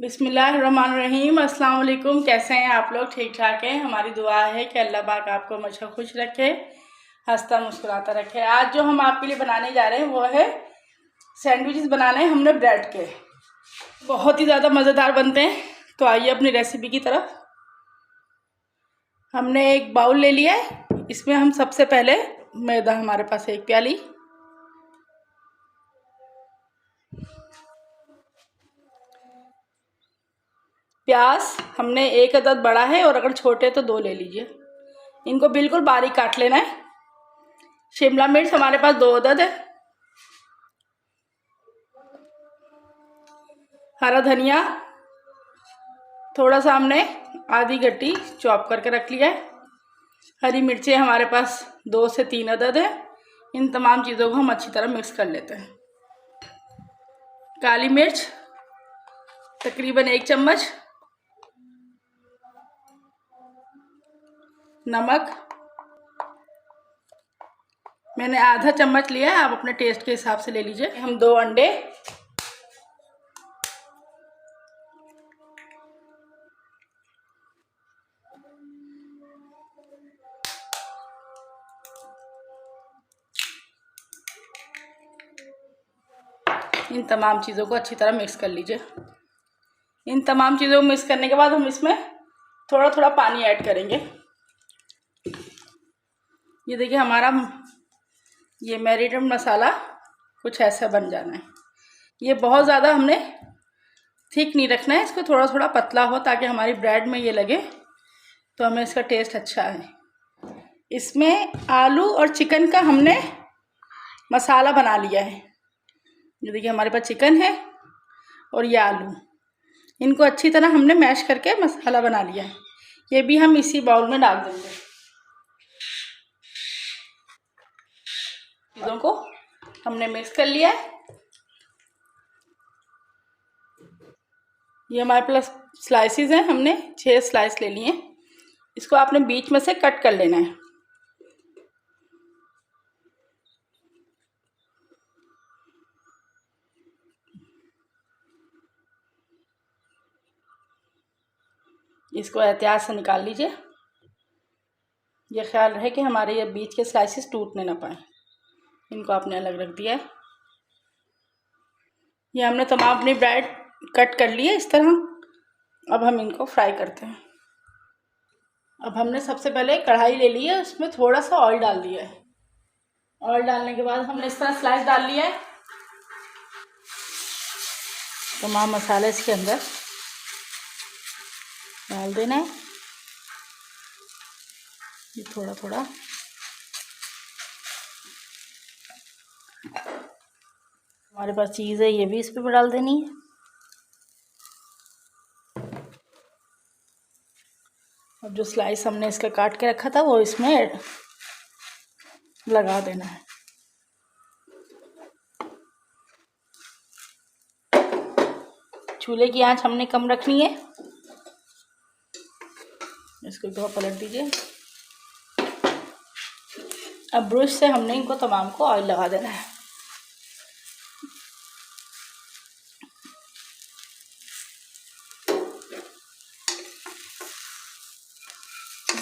बिस्मिल्लाहिर्रहमानिर्रहीम। अस्सलाम वालेकुम। कैसे हैं आप लोग? ठीक ठाक हैं। हमारी दुआ है कि अल्लाह पाक आपको हमेशा खुश रखे, हंसता मुस्कुराता रखे। आज जो हम आपके लिए बनाने जा रहे हैं वो है सैंडविचेस बनाने हैं हमने ब्रेड के। बहुत ही ज़्यादा मज़ेदार बनते हैं। तो आइए अपनी रेसिपी की तरफ। हमने एक बाउल ले लिया है। इसमें हम सबसे पहले मैदा, हमारे पास एक प्याली, प्याज हमने एक अदद बड़ा है और अगर छोटे तो 2 ले लीजिए। इनको बिल्कुल बारीक काट लेना है। शिमला मिर्च हमारे पास 2 अदद है। हरा धनिया थोड़ा सा हमने आधी गट्टी चॉप करके रख लिया है। हरी मिर्चें हमारे पास 2 से 3 अदद है। इन तमाम चीज़ों को हम अच्छी तरह मिक्स कर लेते हैं। काली मिर्च तकरीबन 1 चम्मच, नमक मैंने आधा चम्मच लिया है, आप अपने टेस्ट के हिसाब से ले लीजिए। हम 2 अंडे, इन तमाम चीज़ों को अच्छी तरह मिक्स कर लीजिए। इन तमाम चीज़ों को मिक्स करने के बाद हम इसमें थोड़ा थोड़ा पानी ऐड करेंगे। ये देखिए हमारा ये मैरिनेट मसाला कुछ ऐसा बन जाना है। ये बहुत ज़्यादा हमने थिक नहीं रखना है, इसको थोड़ा थोड़ा पतला हो ताकि हमारी ब्रेड में ये लगे तो हमें इसका टेस्ट अच्छा है। इसमें आलू और चिकन का हमने मसाला बना लिया है। ये देखिए हमारे पास चिकन है और ये आलू, इनको अच्छी तरह हमने मैश करके मसाला बना लिया है। ये भी हम इसी बाउल में डाल देंगे। चीज़ों को हमने मिक्स कर लिया है। ये हमारे पास स्लाइसेस हैं, हमने 6 स्लाइस ले लिए हैं। इसको आपने बीच में से कट कर लेना है। इसको एहतियात से निकाल लीजिए। ये ख्याल रहे कि हमारे ये बीच के स्लाइसेस टूटने ना पाए। इनको आपने अलग रख दिया है। ये हमने तमाम अपनी ब्रेड कट कर ली है इस तरह। अब हम इनको फ्राई करते हैं। अब हमने सबसे पहले कढ़ाई ले ली है, उसमें थोड़ा सा ऑयल डाल दिया है। ऑयल डालने के बाद हमने इस तरह स्लाइस डाल लिया है। तमाम मसाले इसके अंदर डाल देना है, ये थोड़ा थोड़ा। हमारे पास चीज़ है, ये भी इस पे डाल देनी है। अब जो स्लाइस हमने इसका काट के रखा था वो इसमें लगा देना है। चूल्हे की आंच हमने कम रखनी है। इसको एक दफ़ा पलट दीजिए। अब ब्रश से हमने इनको तमाम को ऑयल लगा देना है।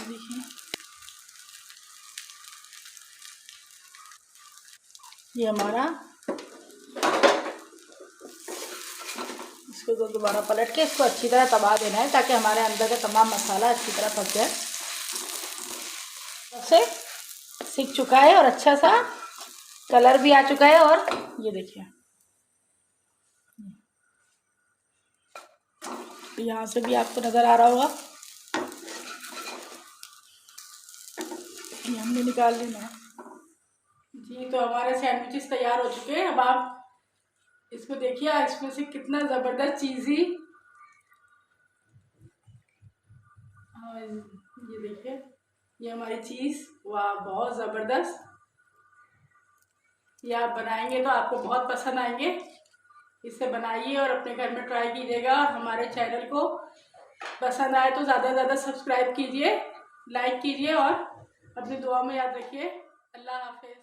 देखिए ये हमारा, इसको दोबारा पलट के इसको अच्छी तरह दबा देना है ताकि हमारे अंदर का तमाम मसाला अच्छी तरह पक जाए। से सीख चुका है और अच्छा सा कलर भी आ चुका है। और ये देखिए यहाँ से भी आपको नज़र आ रहा होगा। ये हमने निकाल लेना है जी। तो हमारे सैंडविचेस तैयार हो चुके हैं। अब आप इसको देखिए, इसमें से कितना ज़बरदस्त चीज़ी, ये देखिए ये हमारी चीज़, वाह बहुत ज़बरदस्त। ये आप बनाएंगे तो आपको बहुत पसंद आएंगे। इसे बनाइए और अपने घर में ट्राई कीजिएगा। हमारे चैनल को पसंद आए तो ज़्यादा से ज़्यादा सब्सक्राइब कीजिए, लाइक कीजिए और अपनी दुआ में याद रखिए। अल्लाह हाफिज़।